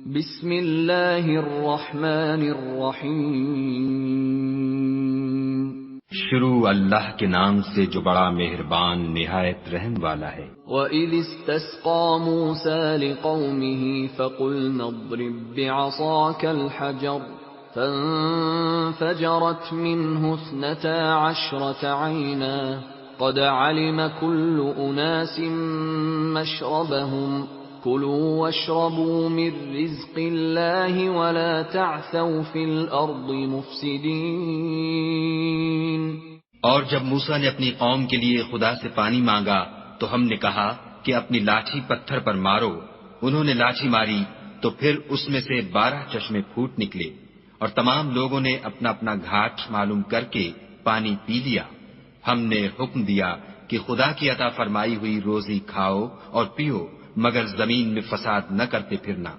بسم اللہ الرحمن الرحیم شروع اللہ کے نام سے جو بڑا مہربان نہایت رحم والا ہے۔ وَإِذِ اسْتَسْقَىٰ مُوسَىٰ لِقَوْمِهِ فَقُلْنَا اضْرِب بِّعَصَاكَ الْحَجَرَ فَانفَجَرَتْ مِنْهُ 12 عَيْنًا قَدْ عَلِمَ كُلُّ أُنَاسٍ مَّشْرَبَهُمْ كُلُوا وَاشْرَبُوا مِن رِّزْقِ اللَّهِ وَلَا تَعْثَوْا فِي الْأَرْضِ مُفْسِدِينَ۔ اور جب موسیٰ نے اپنی قوم کے لیے خدا سے پانی مانگا تو ہم نے کہا کہ اپنی لاٹھی پتھر پر مارو۔ انہوں نے لاٹھی ماری تو پھر اس میں سے 12 چشمے پھوٹ نکلے، اور تمام لوگوں نے اپنا اپنا گھاٹ معلوم کر کے پانی پی لیا۔ ہم نے حکم دیا کہ خدا کی عطا فرمائی ہوئی روزی کھاؤ اور پیو، مگر زمین میں فساد نہ کرتے پھرنا۔